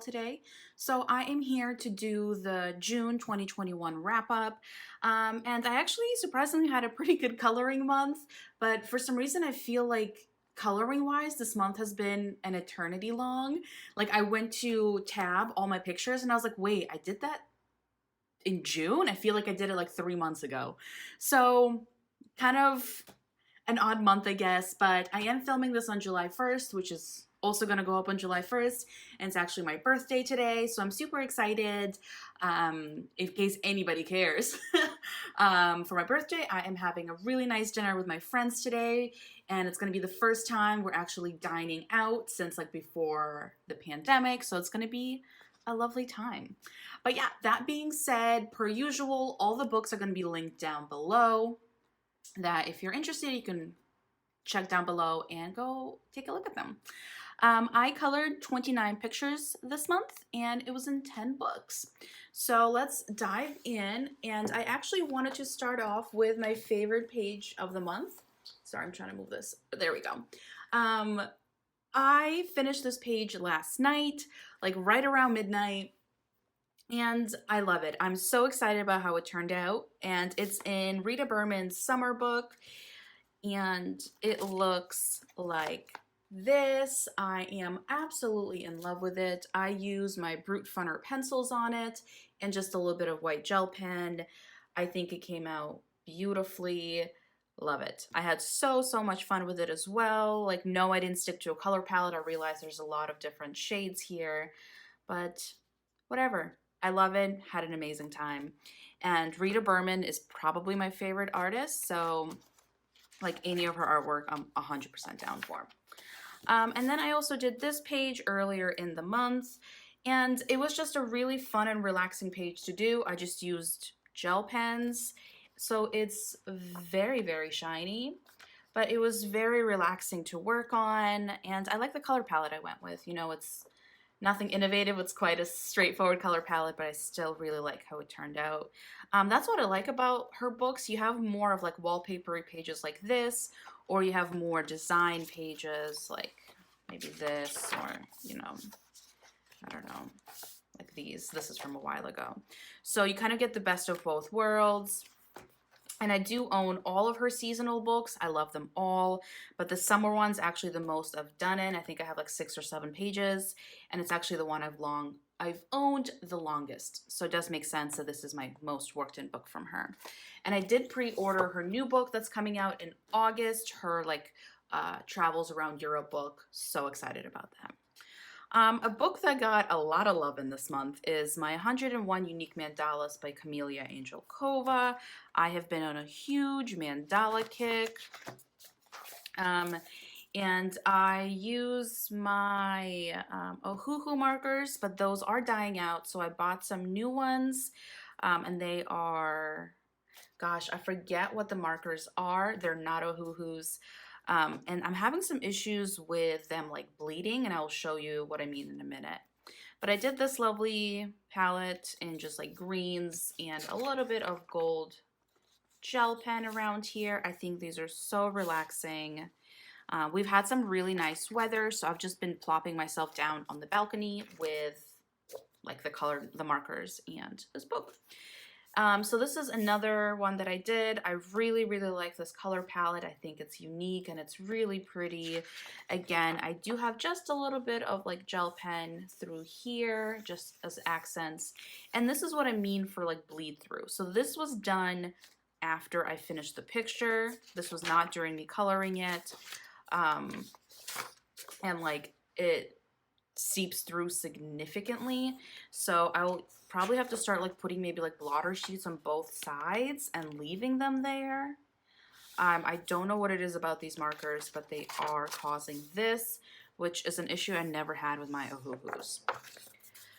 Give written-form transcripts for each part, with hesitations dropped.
today. So I am here to do the June 2021 wrap up. And I actually surprisingly had a pretty good coloring month, but for some reason I feel like coloring wise this month has been an eternity long. Like I went to tab all my pictures and I was like, wait, I did that in June? I feel like I did it like 3 months ago. So kind of an odd month, I guess, but I am filming this on July 1st, which is also going to go up on July 1st, and it's actually my birthday today, so I'm super excited, in case anybody cares. For my birthday, I am having a really nice dinner with my friends today, and it's going to be the first time we're actually dining out since like before the pandemic, so it's going to be a lovely time. But yeah, that being said, per usual, all the books are going to be linked down below, that if you're interested, you can check down below and go take a look at them. I colored 29 pictures this month and it was in 10 books. So let's dive in, and I actually wanted to start off with my favorite page of the month. Sorry, I'm trying to move this. There we go. I finished this page last night, like right around midnight. And I love it. I'm so excited about how it turned out. And it's in Rita Berman's summer book. And it looks like this. I am absolutely in love with it. I use my Brute Funner pencils on it and just a little bit of white gel pen. I think it came out beautifully. Love it. I had so much fun with it as well. Like, no, I didn't stick to a color palette. I realized there's a lot of different shades here, but whatever. I love it. Had an amazing time. And Rita Berman is probably my favorite artist, so like any of her artwork, I'm 100% down for. And then I also did this page earlier in the month, and it was just a really fun and relaxing page to do. I just used gel pens, so it's very shiny, but it was very relaxing to work on, and I like the color palette I went with. You know, it's nothing innovative. It's quite a straightforward color palette, but I still really like how it turned out. That's what I like about her books. You have more of like wallpapery pages like this, or you have more design pages like maybe this, or, you know, I don't know, like these. This is from a while ago. So you kind of get the best of both worlds. And I do own all of her seasonal books. I love them all, but the summer one's actually the most I've done in. I think I have like 6 or 7 pages, and it's actually the one I've owned the longest. So it does make sense that this is my most worked in book from her. And I did pre-order her new book that's coming out in August, her like travels around Europe book. So excited about that. A book that got a lot of love in this month is my 101 Unique Mandalas by Camelia Angelkova. I have been on a huge mandala kick. And I use my Ohuhu markers, but those are dying out, so I bought some new ones, and they are, gosh, I forget what the markers are. They're not Ohuhus. And I'm having some issues with them like bleeding, and I'll show you what I mean in a minute. But I did this lovely palette in just like greens and a little bit of gold gel pen around here. I think these are so relaxing. We've had some really nice weather, so I've just been plopping myself down on the balcony with like the markers and this book. So this is another one that I did. I really like this color palette. I think it's unique and it's really pretty. Again, I do have just a little bit of like gel pen through here just as accents. And this is what I mean for like bleed through. So this was done after I finished the picture. This was not during me coloring it. And like it seeps through significantly, so I'll probably have to start like putting maybe like blotter sheets on both sides and leaving them there. I don't know what it is about these markers, but they are causing this, which is an issue I never had with my Ohuhus.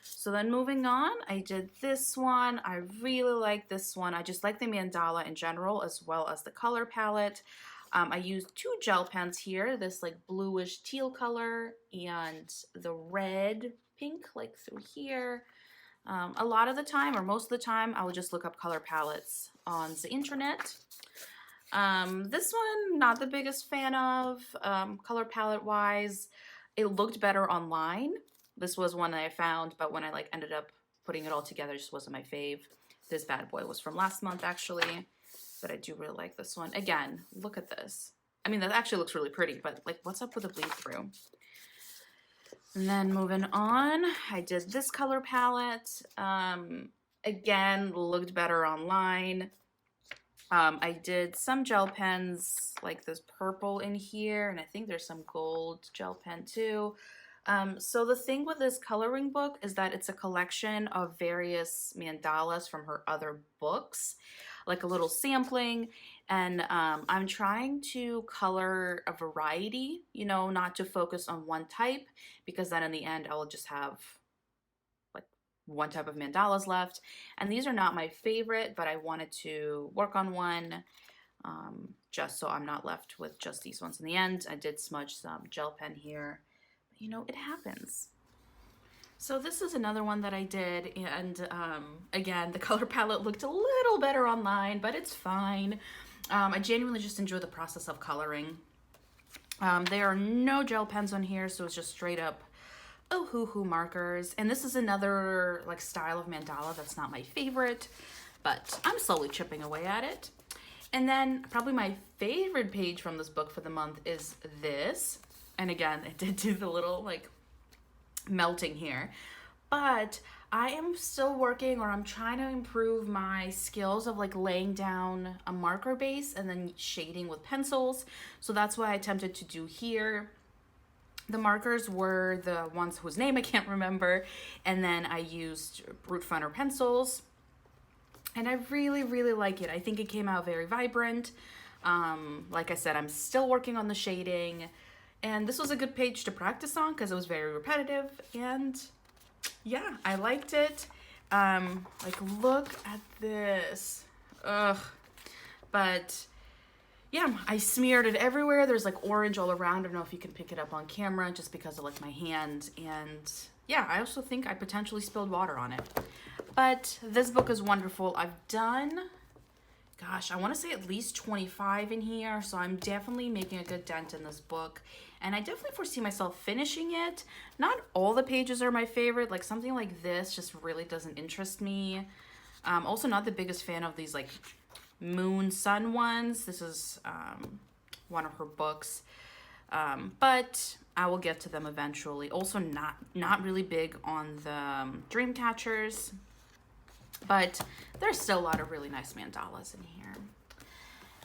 So then moving on, I did this one. I really like this one. I just like the mandala in general as well as the color palette. I used 2 gel pens here, this like bluish teal color and the red pink like through here. A lot of the time, or most of the time, I will just look up color palettes on the internet. This one, not the biggest fan of, color palette wise. It looked better online. This was one that I found, but when I like ended up putting it all together, it just wasn't my fave. This bad boy was from last month actually, but I do really like this one. Again, look at this. I mean, that actually looks really pretty, but like, what's up with the bleed through? And then moving on, I did this color palette. Again, looked better online. I did some gel pens, like this purple in here, and I think there's some gold gel pen too. So the thing with this coloring book is that it's a collection of various mandalas from her other books, like a little sampling. And I'm trying to color a variety, you know, not to focus on one type, because then in the end I will just have like one type of mandalas left. And these are not my favorite, but I wanted to work on one just so I'm not left with just these ones in the end. I did smudge some gel pen here. You know, it happens. So this is another one that I did, and again, the color palette looked a little better online, but it's fine. I genuinely just enjoy the process of coloring. There are no gel pens on here, so it's just straight up Ohuhu markers. And this is another like style of mandala that's not my favorite, but I'm slowly chipping away at it. And then probably my favorite page from this book for the month is this. And again, I did do the little like melting here, but I am still working, or I'm trying to improve my skills of like laying down a marker base and then shading with pencils. So that's what I attempted to do here. The markers were the ones whose name I can't remember, and then I used Brute Funner pencils, and I really, really like it. I think it came out very vibrant. Like I said, I'm still working on the shading. And this was a good page to practice on because it was very repetitive, and yeah, I liked it. Like, look at this. Ugh. But yeah, I smeared it everywhere. There's like orange all around. I don't know if you can pick it up on camera just because of like my hand. And yeah, I also think I potentially spilled water on it. But this book is wonderful. I've done, gosh, I want to say at least 25 in here. So I'm definitely making a good dent in this book. And I definitely foresee myself finishing it. Not all the pages are my favorite. Like something like this just really doesn't interest me. Also not the biggest fan of these like moon sun ones. This is one of her books. But I will get to them eventually. Also not really big on the dream catchers. But there's still a lot of really nice mandalas in here.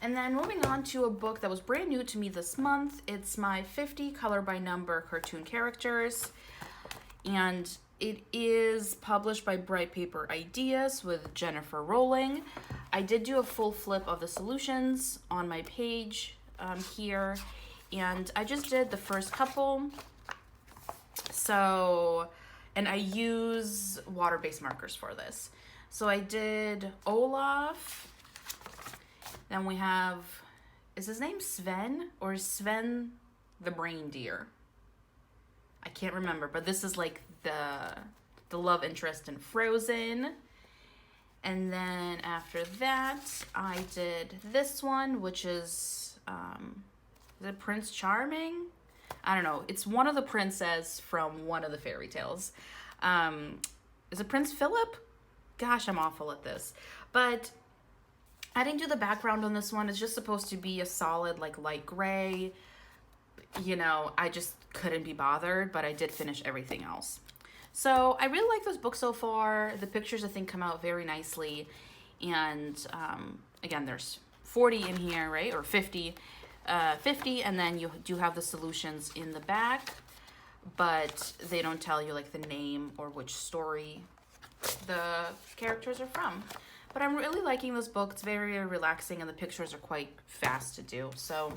And then moving on to a book that was brand new to me this month. It's my 50 color by number cartoon characters. And it is published by Bright Paper Ideas with Jennifer Rowling. I did do a full flip of the solutions on my page here. And I just did the first couple. So, and I use water-based markers for this. So I did Olaf. Then we have, is his name Sven or Sven the reindeer? I can't remember, but this is like the love interest in Frozen. And then after that, I did this one, which is it Prince Charming? I don't know. It's one of the princes from one of the fairy tales. Is it Prince Philip? Gosh, I'm awful at this. But I didn't do the background on this one. It's just supposed to be a solid, like, light gray. You know, I just couldn't be bothered, but I did finish everything else. So I really like this book so far. The pictures, I think, come out very nicely. And, again, there's 40 in here, right? Or 50. 50, and then you do have the solutions in the back. But they don't tell you, like, the name or which story the characters are from. But I'm really liking this book. It's very relaxing, and the pictures are quite fast to do. So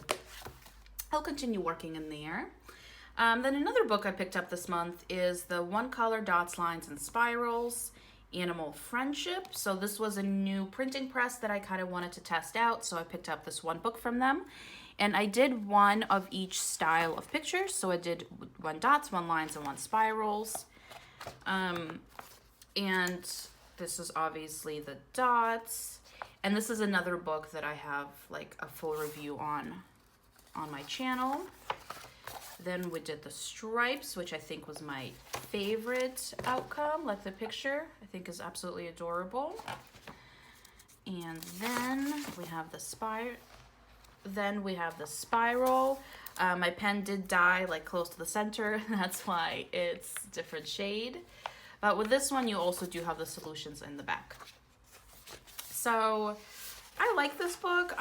I'll continue working in there. Then another book I picked up this month is the One Color Dots, Lines, and Spirals, Animal Friendship. So this was a new printing press that I kind of wanted to test out. So I picked up this one book from them. And I did one of each style of pictures. So I did one dots, one lines, and one spirals. And this is obviously the dots. And this is another book that I have like a full review on my channel. Then we did the stripes, which I think was my favorite outcome. Like the picture, I think is absolutely adorable. And then we have the spiral. My pen did die like close to the center. That's why it's different shade. But with this one, you also do have the solutions in the back. So I like this book.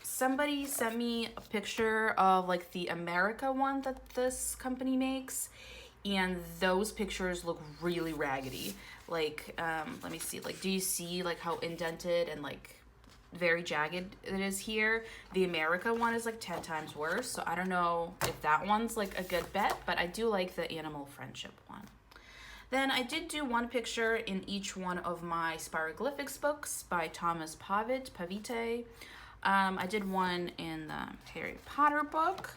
Somebody sent me a picture of like the America one that this company makes, and those pictures look really raggedy. Like, let me see, like, do you see like how indented and like very jagged it is here? The America one is like 10 times worse. So I don't know if that one's like a good bet, but I do like the animal friendship one. Then I did do one picture in each one of my Spiroglyphics books by Thomas Pavite. I did one in the Harry Potter book,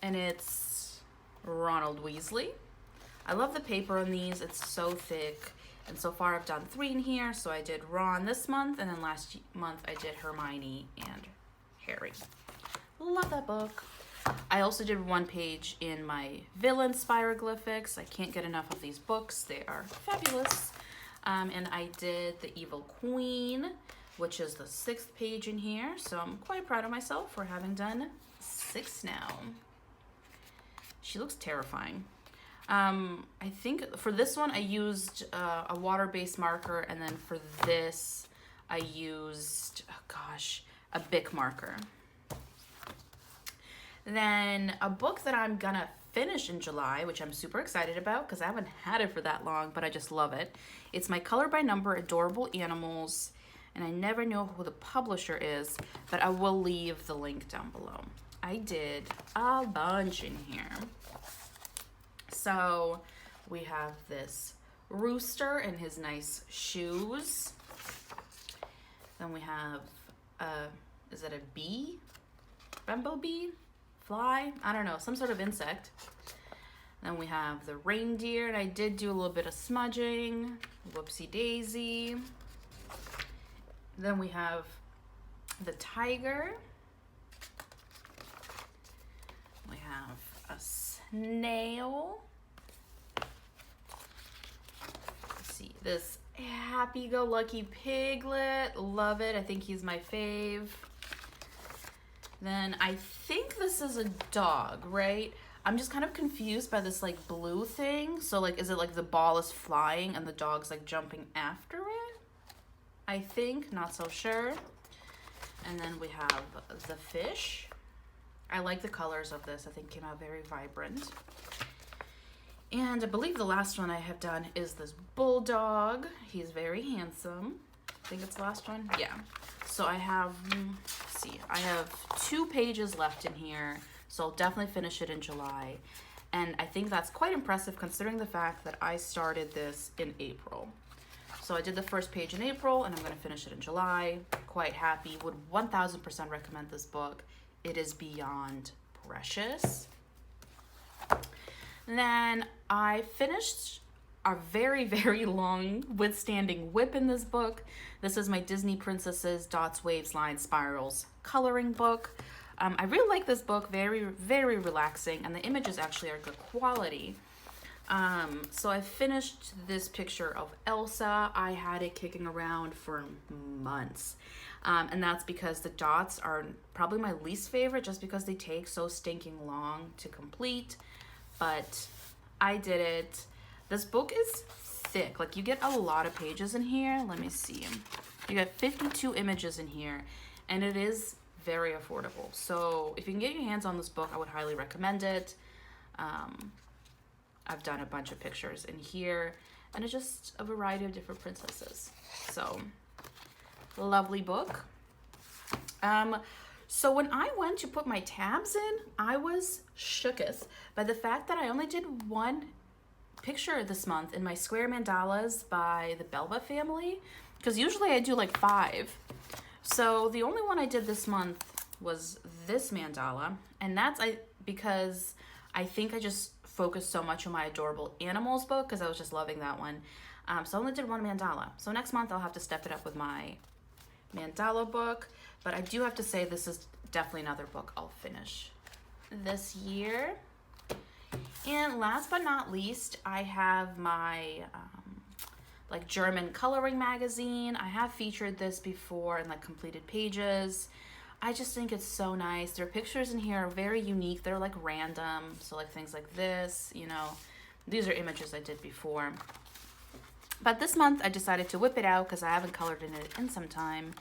and it's Ronald Weasley. I love the paper on these. It's so thick. And so far I've done 3 in here. So I did Ron this month, and then last month I did Hermione and Harry. Love that book. I also did 1 page in my Villain Spiroglyphics. I can't get enough of these books. They are fabulous. And I did the Evil Queen, which is the 6th page in here. So I'm quite proud of myself for having done 6 now. She looks terrifying. I think for this one, I used a water-based marker, and then for this, I used, a Bic marker. Then a book that I'm gonna finish in July, which I'm super excited about because I haven't had it for that long, but I just love it. It's my Color by Number Adorable Animals, and I never know who the publisher is, but I will leave the link down below. I did a bunch in here. So we have this rooster and his nice shoes. Then we have, is it a bee? Bumblebee? Fly? I don't know, some sort of insect. Then we have the reindeer, and I did do a little bit of smudging. Whoopsie daisy. Then we have the tiger. We have a snail. Let's see, this happy-go-lucky piglet. Love it. I think he's my fave. Then I think this is a dog, right? I'm just kind of confused by this like blue thing. So like, is it like the ball is flying and the dog's like jumping after it? I think, not so sure. And then we have the fish. I like the colors of this. I think it came out very vibrant. And I believe the last one I have done is this bulldog. He's very handsome. I think it's the last one. Yeah. So I have, let's see, I have 2 pages left in here. So I'll definitely finish it in July. And I think that's quite impressive considering the fact that I started this in April. So I did the first page in April, and I'm going to finish it in July. Quite happy. Would 1000% recommend this book. It is beyond precious. Then I finished a very, very long withstanding whip in this book. This is my Disney Princesses Dots, Waves, Lines, Spirals coloring book. I really like this book. Very, very relaxing, and the images actually are good quality. So I finished this picture of Elsa. I had it kicking around for months. And that's because the dots are probably my least favorite just because they take so stinking long to complete. But I did it. This book is thick. Like, you get a lot of pages in here. Let me see. You got 52 images in here, and it is very affordable. So if you can get your hands on this book, I would highly recommend it. I've done a bunch of pictures in here, and it's just a variety of different princesses. So, lovely book. So when I went to put my tabs in, I was shooketh by the fact that I only did 1 picture this month in my square mandalas by the Belva family, because usually I do like 5. So the only one I did this month was this mandala, and that's because I think I just focused so much on my Adorable Animals book because I was just loving that one. So I only did 1 mandala. So next month I'll have to step it up with my mandala book, but I do have to say this is definitely another book I'll finish this year. And last but not least, I have my like German coloring magazine. I have featured this before in like completed pages. I just think it's so nice. Their pictures in here are very unique. They're like random. So like things like this, you know, these are images I did before. But this month I decided to whip it out because I haven't colored in it in some time.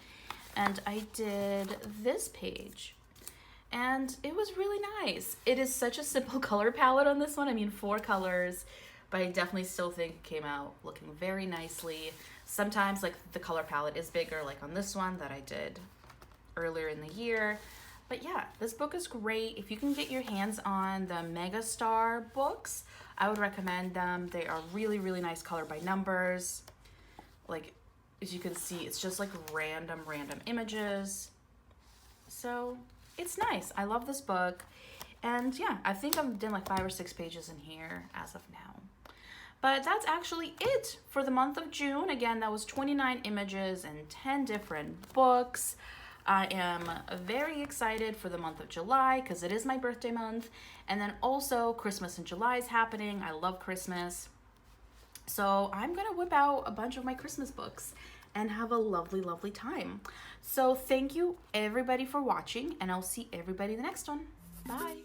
And I did this page. And it was really nice. It is such a simple color palette on this one. I mean, 4 colors, but I definitely still think it came out looking very nicely. Sometimes like the color palette is bigger, like on this one that I did earlier in the year. But yeah, this book is great. If you can get your hands on the Mega Star books, I would recommend them. They are really, really nice color by numbers. Like, as you can see, it's just like random images. So it's nice. I love this book. And yeah, I think I've done like 5 or 6 pages in here as of now. But that's actually it for the month of June. Again, that was 29 images and 10 different books. I am very excited for the month of July because it is my birthday month. And then also Christmas in July is happening. I love Christmas. So I'm going to whip out a bunch of my Christmas books and have a lovely, lovely time. So thank you everybody for watching, and I'll see everybody in the next one. Bye.